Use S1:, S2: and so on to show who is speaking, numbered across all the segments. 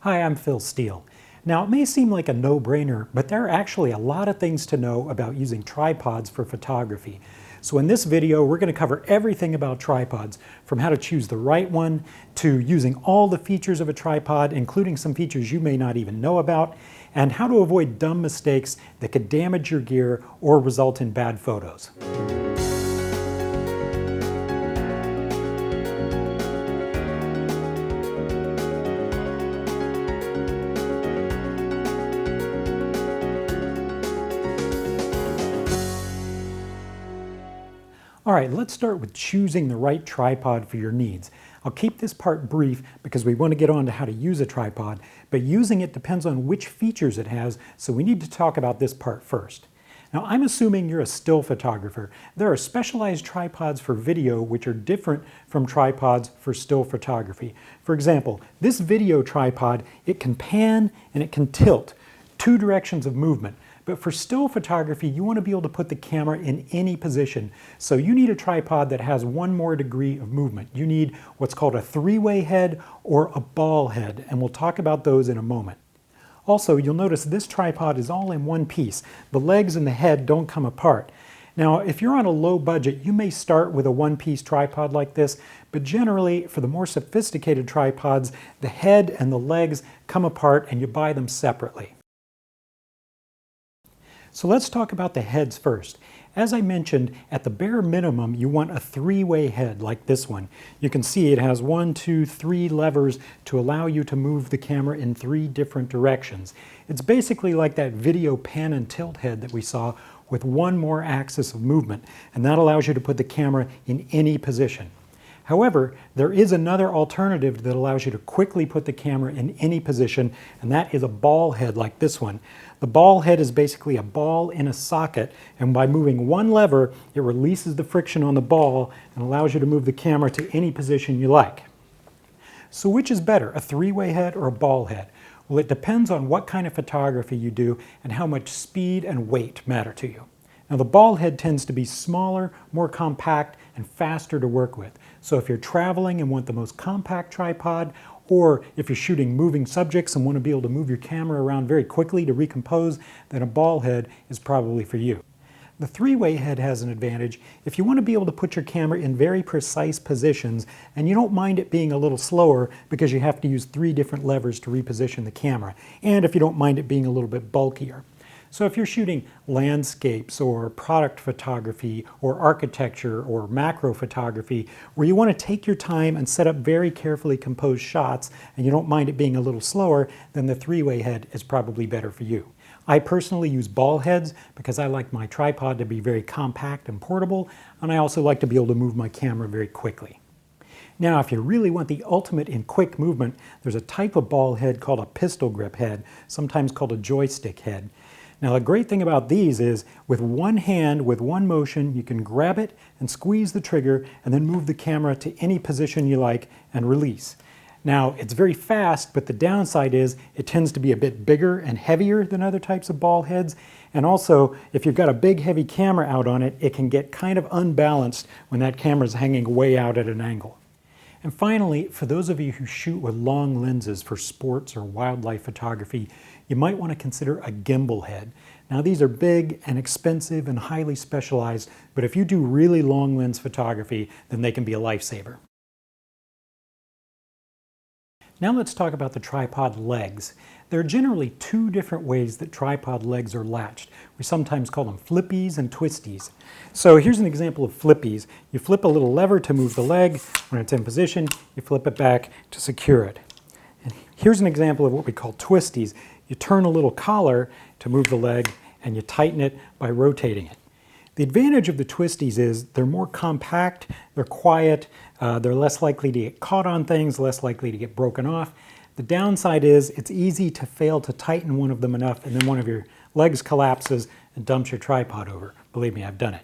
S1: Hi, I'm Phil Steele. Now, it may seem like a no-brainer, but there are actually a lot of things to know about using tripods for photography. So in this video, we're going to cover everything about tripods, from how to choose the right one, to using all the features of a tripod, including some features you may not even know about, and how to avoid dumb mistakes that could damage your gear or result in bad photos. All right, let's start with choosing the right tripod for your needs. I'll keep this part brief because we want to get on to how to use a tripod, but using it depends on which features it has, so we need to talk about this part first. Now, I'm assuming you're a still photographer. There are specialized tripods for video which are different from tripods for still photography. For example, this video tripod, it can pan and it can tilt, two directions of movement. But for still photography, you want to be able to put the camera in any position. So you need a tripod that has one more degree of movement. You need what's called a three-way head or a ball head, and we'll talk about those in a moment. Also, you'll notice this tripod is all in one piece. The legs and the head don't come apart. Now, if you're on a low budget, you may start with a one-piece tripod like this, but generally, for the more sophisticated tripods, the head and the legs come apart and you buy them separately. So let's talk about the heads first. As I mentioned, at the bare minimum, you want a three-way head like this one. You can see it has 1, 2, 3 levers to allow you to move the camera in 3 different directions. It's basically like that video pan and tilt head that we saw with one more axis of movement, and that allows you to put the camera in any position. However, there is another alternative that allows you to quickly put the camera in any position, and that is a ball head like this one. The ball head is basically a ball in a socket, and by moving one lever, it releases the friction on the ball and allows you to move the camera to any position you like. So which is better, a three-way head or a ball head? Well, it depends on what kind of photography you do and how much speed and weight matter to you. Now, the ball head tends to be smaller, more compact, and faster to work with. So if you're traveling and want the most compact tripod, or if you're shooting moving subjects and want to be able to move your camera around very quickly to recompose, then a ball head is probably for you. The three-way head has an advantage if you want to be able to put your camera in very precise positions and you don't mind it being a little slower because you have to use 3 different levers to reposition the camera, and if you don't mind it being a little bit bulkier. So if you're shooting landscapes or product photography or architecture or macro photography where you want to take your time and set up very carefully composed shots and you don't mind it being a little slower, then the three-way head is probably better for you. I personally use ball heads because I like my tripod to be very compact and portable, and I also like to be able to move my camera very quickly. Now, if you really want the ultimate in quick movement, there's a type of ball head called a pistol grip head, sometimes called a joystick head. Now, the great thing about these is with one hand, with one motion, you can grab it and squeeze the trigger and then move the camera to any position you like and release. Now, it's very fast, but the downside is it tends to be a bit bigger and heavier than other types of ball heads. And also, if you've got a big, heavy camera out on it, it can get kind of unbalanced when that camera is hanging way out at an angle. And finally, for those of you who shoot with long lenses for sports or wildlife photography, you might want to consider a gimbal head. Now, these are big and expensive and highly specialized, but if you do really long lens photography, then they can be a lifesaver. Now let's talk about the tripod legs. There are generally 2 different ways that tripod legs are latched. We sometimes call them flippies and twisties. So here's an example of flippies. You flip a little lever to move the leg. When it's in position, you flip it back to secure it. And here's an example of what we call twisties. You turn a little collar to move the leg and you tighten it by rotating it. The advantage of the twisties is they're more compact, they're quiet, they're less likely to get caught on things, less likely to get broken off. The downside is it's easy to fail to tighten one of them enough and then one of your legs collapses and dumps your tripod over. Believe me, I've done it.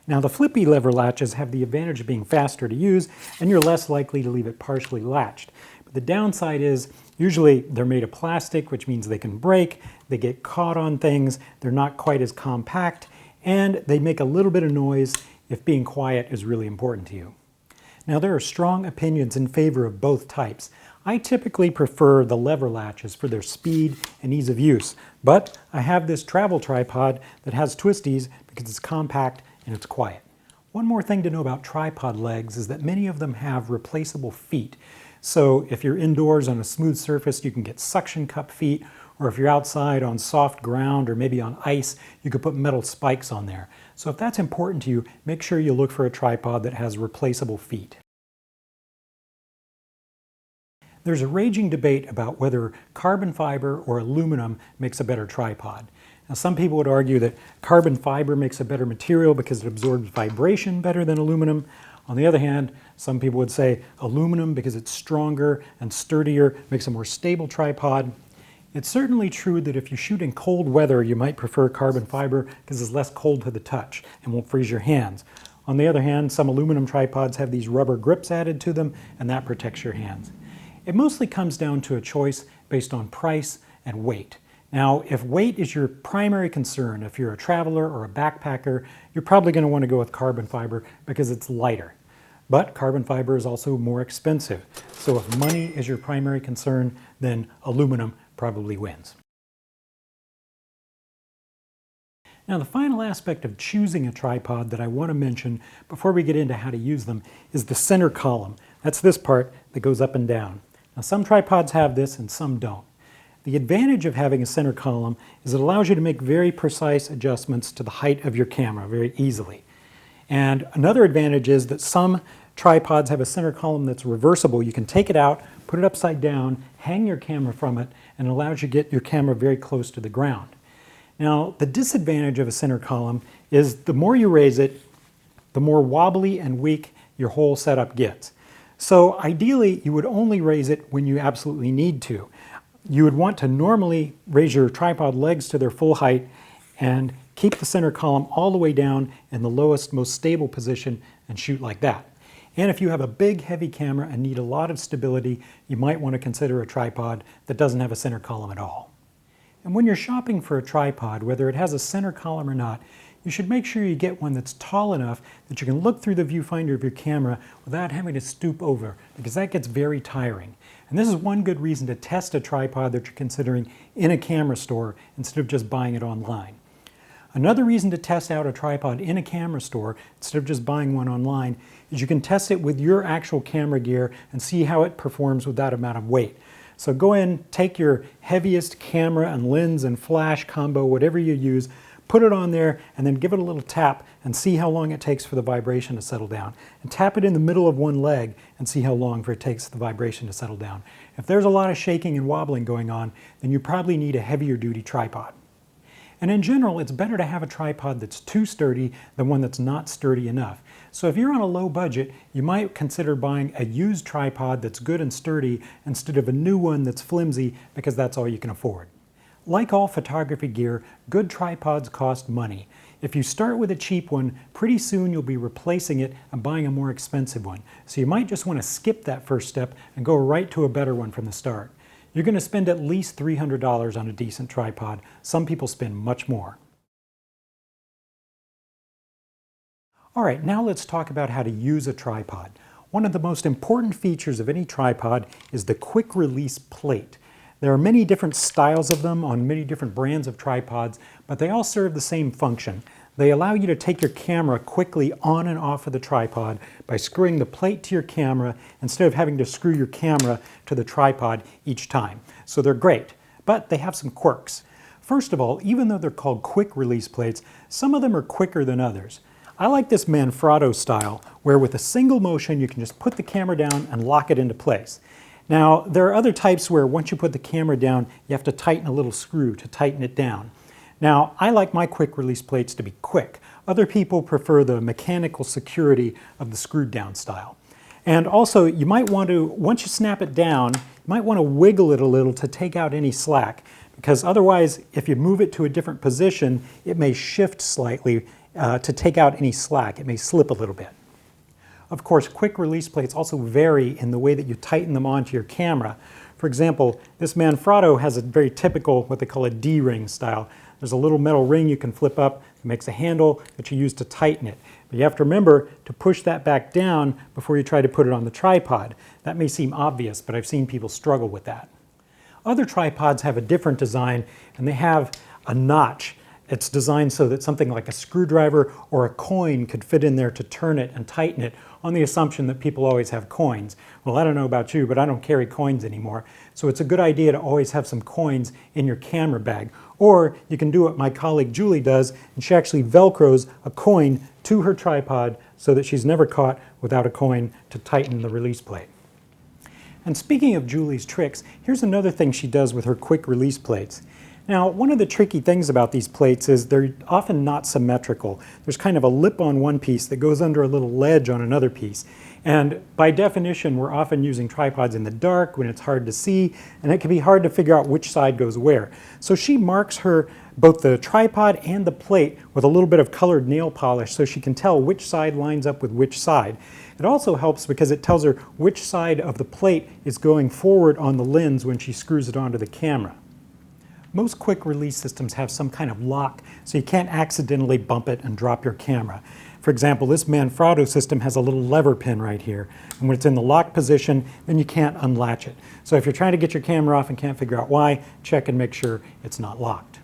S1: Now, the flippy lever latches have the advantage of being faster to use and you're less likely to leave it partially latched. But the downside is usually they're made of plastic, which means they can break, they get caught on things, they're not quite as compact, and they make a little bit of noise if being quiet is really important to you. Now, there are strong opinions in favor of both types. I typically prefer the lever latches for their speed and ease of use, but I have this travel tripod that has twisties because it's compact and it's quiet. One more thing to know about tripod legs is that many of them have replaceable feet. So if you're indoors on a smooth surface, you can get suction cup feet, or if you're outside on soft ground or maybe on ice, you could put metal spikes on there. So if that's important to you, make sure you look for a tripod that has replaceable feet. There's a raging debate about whether carbon fiber or aluminum makes a better tripod. Now, some people would argue that carbon fiber makes a better material because it absorbs vibration better than aluminum. On the other hand, some people would say aluminum, because it's stronger and sturdier, makes a more stable tripod. It's certainly true that if you shoot in cold weather, you might prefer carbon fiber because it's less cold to the touch and won't freeze your hands. On the other hand, some aluminum tripods have these rubber grips added to them, and that protects your hands. It mostly comes down to a choice based on price and weight. Now, if weight is your primary concern, if you're a traveler or a backpacker, you're probably going to want to go with carbon fiber because it's lighter. But carbon fiber is also more expensive. So if money is your primary concern, then aluminum probably wins. Now, the final aspect of choosing a tripod that I want to mention before we get into how to use them is the center column. That's this part that goes up and down. Now, some tripods have this and some don't. The advantage of having a center column is it allows you to make very precise adjustments to the height of your camera very easily. And another advantage is that some tripods have a center column that's reversible. You can take it out, put it upside down, hang your camera from it, and it allows you to get your camera very close to the ground. Now, the disadvantage of a center column is the more you raise it, the more wobbly and weak your whole setup gets. So ideally, you would only raise it when you absolutely need to. You would want to normally raise your tripod legs to their full height and keep the center column all the way down in the lowest, most stable position and shoot like that. And if you have a big, heavy camera and need a lot of stability, you might want to consider a tripod that doesn't have a center column at all. And when you're shopping for a tripod, whether it has a center column or not, you should make sure you get one that's tall enough that you can look through the viewfinder of your camera without having to stoop over, because that gets very tiring. And this is one good reason to test a tripod that you're considering in a camera store instead of just buying it online. Another reason to test out a tripod in a camera store instead of just buying one online is you can test it with your actual camera gear and see how it performs with that amount of weight. So go in, take your heaviest camera and lens and flash combo, whatever you use, put it on there, and then give it a little tap and see how long it takes for the vibration to settle down. And tap it in the middle of one leg and see how long it takes the vibration to settle down. If there's a lot of shaking and wobbling going on, then you probably need a heavier duty tripod. And in general, it's better to have a tripod that's too sturdy than one that's not sturdy enough. So if you're on a low budget, you might consider buying a used tripod that's good and sturdy instead of a new one that's flimsy because that's all you can afford. Like all photography gear, good tripods cost money. If you start with a cheap one, pretty soon you'll be replacing it and buying a more expensive one. So you might just want to skip that first step and go right to a better one from the start. You're going to spend at least $300 on a decent tripod. Some people spend much more. All right, now let's talk about how to use a tripod. One of the most important features of any tripod is the quick release plate. There are many different styles of them on many different brands of tripods, but they all serve the same function. They allow you to take your camera quickly on and off of the tripod by screwing the plate to your camera instead of having to screw your camera to the tripod each time. So they're great, but they have some quirks. First of all, even though they're called quick release plates, some of them are quicker than others. I like this Manfrotto style, where with a single motion you can just put the camera down and lock it into place. Now, there are other types where once you put the camera down, you have to tighten a little screw to tighten it down. Now, I like my quick release plates to be quick. Other people prefer the mechanical security of the screwed down style. And also, you might want to, once you snap it down, you might want to wiggle it a little to take out any slack, because otherwise, if you move it to a different position, it may shift slightly to take out any slack. It may slip a little bit. Of course, quick release plates also vary in the way that you tighten them onto your camera. For example, this Manfrotto has a very typical, what they call a D-ring style. There's a little metal ring you can flip up that makes a handle that you use to tighten it. But you have to remember to push that back down before you try to put it on the tripod. That may seem obvious, but I've seen people struggle with that. Other tripods have a different design, and they have a notch. It's designed so that something like a screwdriver or a coin could fit in there to turn it and tighten it, on the assumption that people always have coins. Well, I don't know about you, but I don't carry coins anymore. So it's a good idea to always have some coins in your camera bag. Or you can do what my colleague Julie does, and she actually Velcros a coin to her tripod so that she's never caught without a coin to tighten the release plate. And speaking of Julie's tricks, here's another thing she does with her quick release plates. Now, one of the tricky things about these plates is they're often not symmetrical. There's kind of a lip on one piece that goes under a little ledge on another piece. And by definition, we're often using tripods in the dark when it's hard to see, and it can be hard to figure out which side goes where. So she marks both the tripod and the plate with a little bit of colored nail polish so she can tell which side lines up with which side. It also helps because it tells her which side of the plate is going forward on the lens when she screws it onto the camera. Most quick release systems have some kind of lock, so you can't accidentally bump it and drop your camera. For example, this Manfrotto system has a little lever pin right here, and when it's in the lock position, then you can't unlatch it. So if you're trying to get your camera off and can't figure out why, check and make sure it's not locked.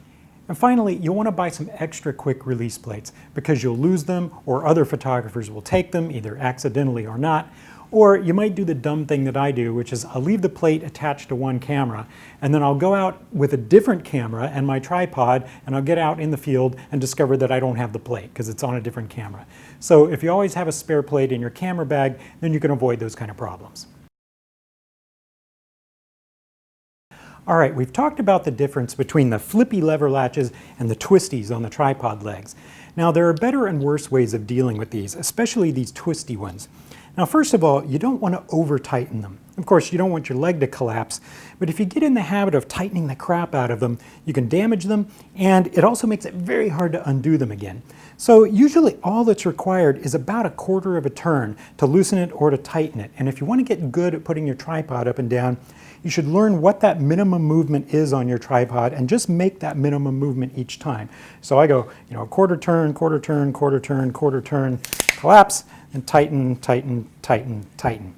S1: And finally, you'll want to buy some extra quick release plates because you'll lose them, or other photographers will take them, either accidentally or not. Or you might do the dumb thing that I do, which is I'll leave the plate attached to one camera, and then I'll go out with a different camera and my tripod, and I'll get out in the field and discover that I don't have the plate because it's on a different camera. So if you always have a spare plate in your camera bag, then you can avoid those kind of problems. All right, we've talked about the difference between the flippy lever latches and the twisties on the tripod legs. Now, there are better and worse ways of dealing with these, especially these twisty ones. Now, first of all, you don't want to over-tighten them. Of course, you don't want your leg to collapse, but if you get in the habit of tightening the crap out of them, you can damage them, and it also makes it very hard to undo them again. So usually all that's required is about 1/4 of a turn to loosen it or to tighten it. And if you want to get good at putting your tripod up and down, you should learn what that minimum movement is on your tripod and just make that minimum movement each time. So I go, 1/4 turn, 1/4 turn, 1/4 turn, 1/4 turn, collapse, and tighten, tighten, tighten, tighten.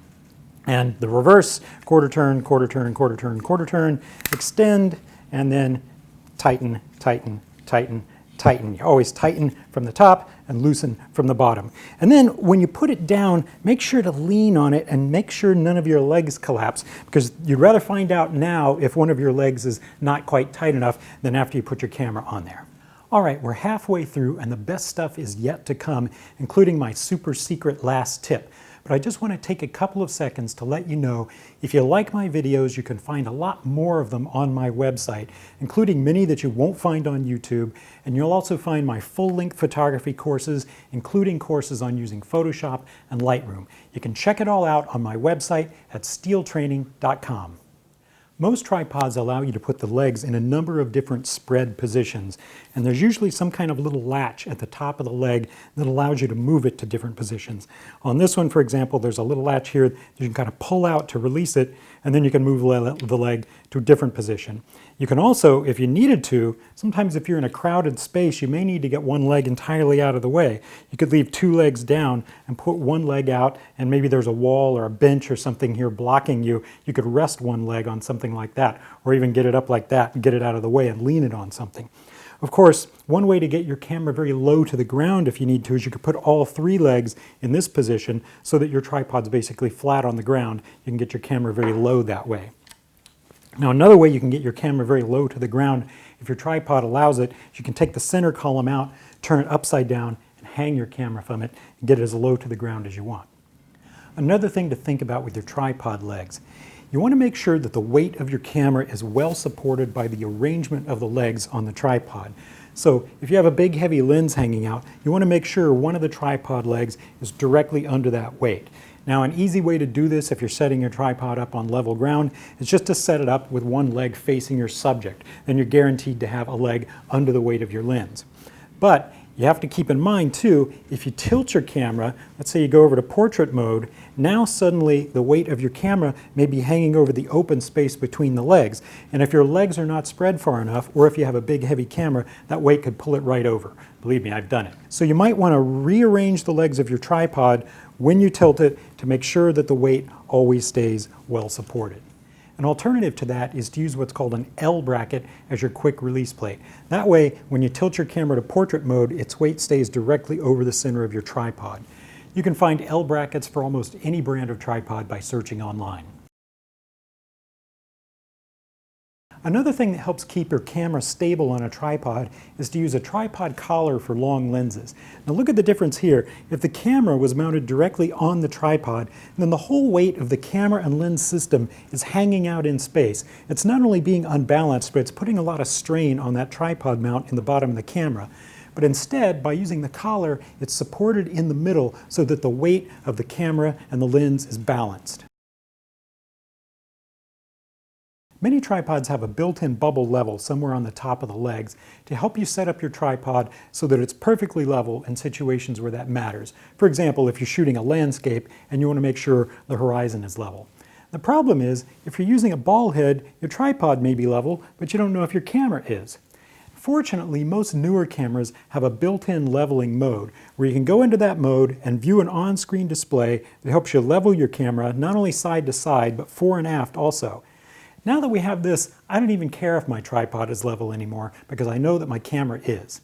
S1: And the reverse, 1/4 turn, 1/4 turn, 1/4 turn, 1/4 turn, extend, and then tighten, tighten, tighten, tighten. You always tighten from the top and loosen from the bottom. And then when you put it down, make sure to lean on it and make sure none of your legs collapse, because you'd rather find out now if one of your legs is not quite tight enough than after you put your camera on there. All right, we're halfway through and the best stuff is yet to come, including my super secret last tip. But I just want to take a couple of seconds to let you know, if you like my videos, you can find a lot more of them on my website, including many that you won't find on YouTube. And you'll also find my full-length photography courses, including courses on using Photoshop and Lightroom. You can check it all out on my website at steeltraining.com. Most tripods allow you to put the legs in a number of different spread positions, and there's usually some kind of little latch at the top of the leg that allows you to move it to different positions. On this one, for example, there's a little latch here that you can kind of pull out to release it, and then you can move the leg to a different position. You can also, if you needed to, sometimes if you're in a crowded space, you may need to get one leg entirely out of the way. You could leave two legs down and put one leg out, and maybe there's a wall or a bench or something here blocking you. You could rest one leg on something like that, or even get it up like that and get it out of the way and lean it on something. Of course, one way to get your camera very low to the ground if you need to is you could put all three legs in this position so that your tripod's basically flat on the ground. You can get your camera very low that way. Now, another way you can get your camera very low to the ground, if your tripod allows it, is you can take the center column out, turn it upside down, and hang your camera from it and get it as low to the ground as you want. Another thing to think about with your tripod legs, you want to make sure that the weight of your camera is well supported by the arrangement of the legs on the tripod. So if you have a big heavy lens hanging out, you want to make sure one of the tripod legs is directly under that weight. Now, an easy way to do this if you're setting your tripod up on level ground is just to set it up with one leg facing your subject. Then you're guaranteed to have a leg under the weight of your lens. But You have to keep in mind too, if you tilt your camera, let's say you go over to portrait mode, now suddenly the weight of your camera may be hanging over the open space between the legs. And if your legs are not spread far enough, or if you have a big heavy camera, that weight could pull it right over. Believe me, I've done it. So you might want to rearrange the legs of your tripod when you tilt it to make sure that the weight always stays well supported. An alternative to that is to use what's called an L bracket as your quick release plate. That way, when you tilt your camera to portrait mode, its weight stays directly over the center of your tripod. You can find L brackets for almost any brand of tripod by searching online. Another thing that helps keep your camera stable on a tripod is to use a tripod collar for long lenses. Now look at the difference here. If the camera was mounted directly on the tripod, then the whole weight of the camera and lens system is hanging out in space. It's not only being unbalanced, but it's putting a lot of strain on that tripod mount in the bottom of the camera. But instead, by using the collar, it's supported in the middle so that the weight of the camera and the lens is balanced. Many tripods have a built-in bubble level somewhere on the top of the legs to help you set up your tripod so that it's perfectly level in situations where that matters. For example, if you're shooting a landscape and you want to make sure the horizon is level. The problem is, if you're using a ball head, your tripod may be level, but you don't know if your camera is. Fortunately, most newer cameras have a built-in leveling mode where you can go into that mode and view an on-screen display that helps you level your camera not only side to side, but fore and aft also. Now that we have this, I don't even care if my tripod is level anymore because I know that my camera is.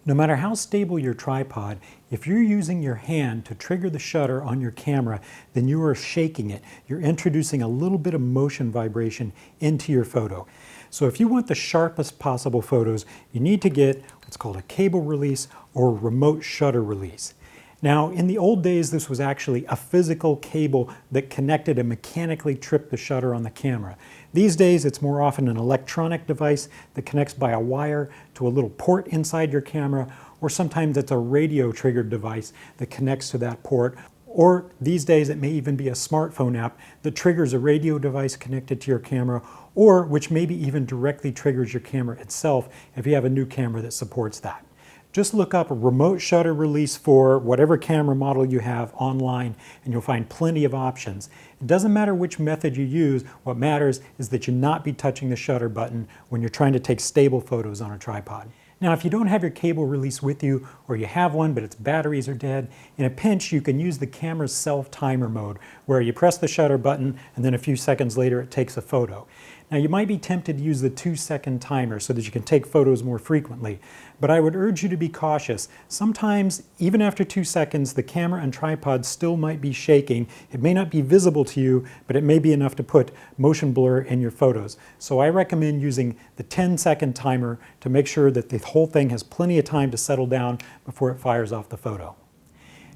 S1: No matter how stable your tripod, if you're using your hand to trigger the shutter on your camera, then you are shaking it. You're introducing a little bit of motion vibration into your photo. So if you want the sharpest possible photos, you need to get what's called a cable release or remote shutter release. Now, in the old days, this was actually a physical cable that connected and mechanically tripped the shutter on the camera. These days, it's more often an electronic device that connects by a wire to a little port inside your camera, or sometimes it's a radio-triggered device that connects to that port. Or these days, it may even be a smartphone app that triggers a radio device connected to your camera, or which maybe even directly triggers your camera itself if you have a new camera that supports that. Just look up remote shutter release for whatever camera model you have online and you'll find plenty of options. It doesn't matter which method you use, what matters is that you not be touching the shutter button when you're trying to take stable photos on a tripod. Now, if you don't have your cable release with you, or you have one but its batteries are dead, in a pinch you can use the camera's self-timer mode, where you press the shutter button and then a few seconds later it takes a photo. Now, you might be tempted to use the 2-second timer so that you can take photos more frequently, but I would urge you to be cautious. Sometimes, even after 2 seconds, the camera and tripod still might be shaking. It may not be visible to you, but it may be enough to put motion blur in your photos. So I recommend using the 10-second timer to make sure that the whole thing has plenty of time to settle down before it fires off the photo.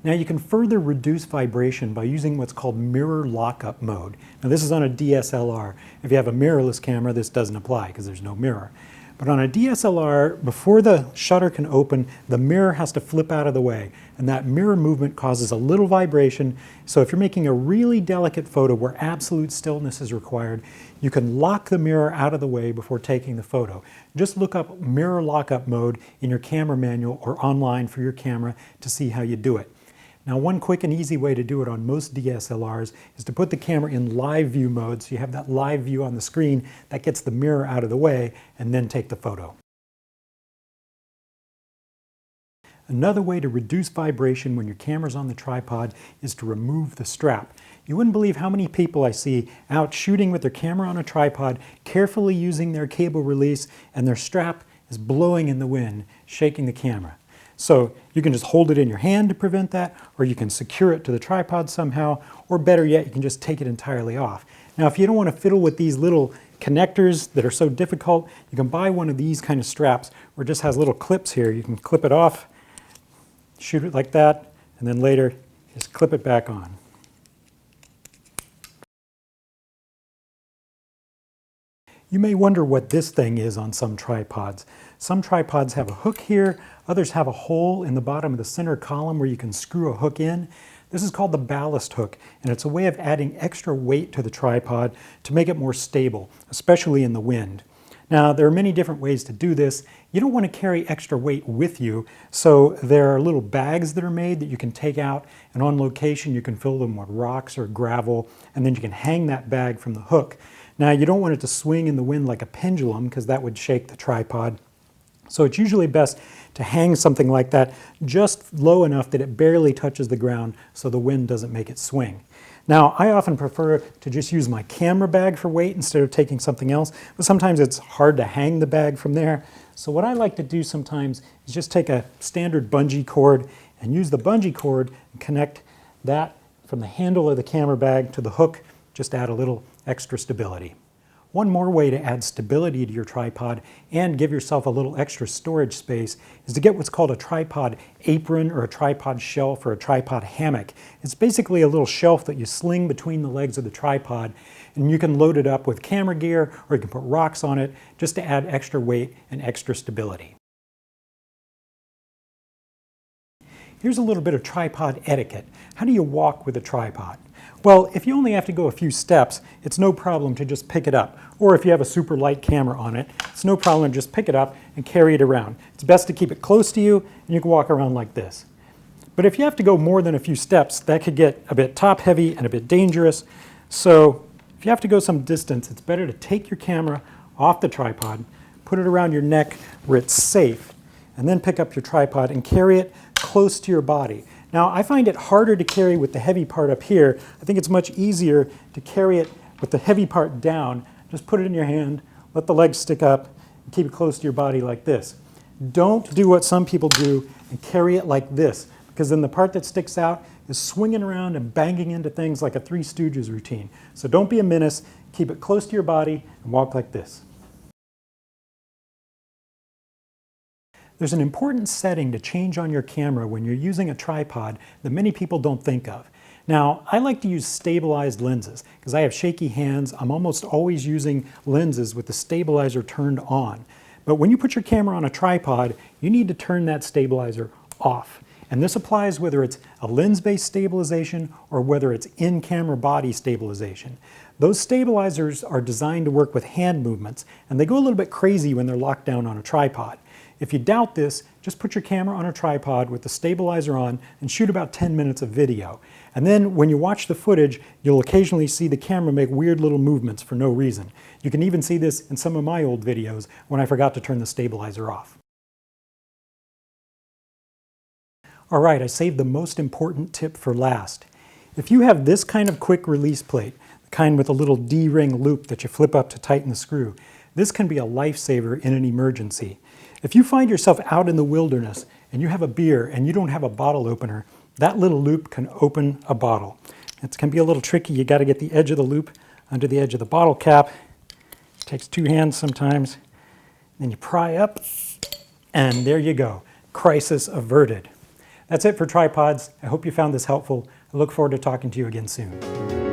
S1: Now you can further reduce vibration by using what's called mirror lockup mode. Now this is on a DSLR. If you have a mirrorless camera, this doesn't apply because there's no mirror. But on a DSLR, before the shutter can open, the mirror has to flip out of the way. And that mirror movement causes a little vibration. So if you're making a really delicate photo where absolute stillness is required, you can lock the mirror out of the way before taking the photo. Just look up mirror lockup mode in your camera manual or online for your camera to see how you do it. Now, one quick and easy way to do it on most DSLRs is to put the camera in live view mode, so you have that live view on the screen that gets the mirror out of the way, and then take the photo. Another way to reduce vibration when your camera's on the tripod is to remove the strap. You wouldn't believe how many people I see out shooting with their camera on a tripod, carefully using their cable release, and their strap is blowing in the wind, shaking the camera. So you can just hold it in your hand to prevent that, or you can secure it to the tripod somehow, or better yet, you can just take it entirely off. Now, if you don't want to fiddle with these little connectors that are so difficult, you can buy one of these kind of straps where it just has little clips here. You can clip it off, shoot it like that, and then later just clip it back on. You may wonder what this thing is on some tripods. Some tripods have a hook here, others have a hole in the bottom of the center column where you can screw a hook in. This is called the ballast hook, and it's a way of adding extra weight to the tripod to make it more stable, especially in the wind. Now, there are many different ways to do this. You don't want to carry extra weight with you, so there are little bags that are made that you can take out, and on location you can fill them with rocks or gravel, and then you can hang that bag from the hook. Now, you don't want it to swing in the wind like a pendulum because that would shake the tripod. So it's usually best to hang something like that just low enough that it barely touches the ground so the wind doesn't make it swing. Now, I often prefer to just use my camera bag for weight instead of taking something else, but sometimes it's hard to hang the bag from there. So what I like to do sometimes is just take a standard bungee cord and use the bungee cord and connect that from the handle of the camera bag to the hook, just add a little extra stability. One more way to add stability to your tripod and give yourself a little extra storage space is to get what's called a tripod apron or a tripod shelf or a tripod hammock. It's basically a little shelf that you sling between the legs of the tripod, and you can load it up with camera gear or you can put rocks on it just to add extra weight and extra stability. Here's a little bit of tripod etiquette. How do you walk with a tripod? Well, if you only have to go a few steps, it's no problem to just pick it up. Or if you have a super light camera on it, it's no problem to just pick it up and carry it around. It's best to keep it close to you, and you can walk around like this. But if you have to go more than a few steps, that could get a bit top heavy and a bit dangerous. So if you have to go some distance, it's better to take your camera off the tripod, put it around your neck where it's safe, and then pick up your tripod and carry it close to your body. Now, I find it harder to carry with the heavy part up here. I think it's much easier to carry it with the heavy part down. Just put it in your hand, let the legs stick up, and keep it close to your body like this. Don't do what some people do and carry it like this, because then the part that sticks out is swinging around and banging into things like a Three Stooges routine. So don't be a menace, keep it close to your body, and walk like this. There's an important setting to change on your camera when you're using a tripod that many people don't think of. Now, I like to use stabilized lenses because I have shaky hands. I'm almost always using lenses with the stabilizer turned on. But when you put your camera on a tripod, you need to turn that stabilizer off. And this applies whether it's a lens-based stabilization or whether it's in-camera body stabilization. Those stabilizers are designed to work with hand movements, and they go a little bit crazy when they're locked down on a tripod. If you doubt this, just put your camera on a tripod with the stabilizer on and shoot about 10 minutes of video. And then when you watch the footage, you'll occasionally see the camera make weird little movements for no reason. You can even see this in some of my old videos when I forgot to turn the stabilizer off. All right, I saved the most important tip for last. If you have this kind of quick release plate, the kind with a little D-ring loop that you flip up to tighten the screw, this can be a lifesaver in an emergency. If you find yourself out in the wilderness and you have a beer and you don't have a bottle opener, that little loop can open a bottle. It can be a little tricky. You got to get the edge of the loop under the edge of the bottle cap. It takes two hands sometimes. Then you pry up, and there you go. Crisis averted. That's it for tripods. I hope you found this helpful. I look forward to talking to you again soon.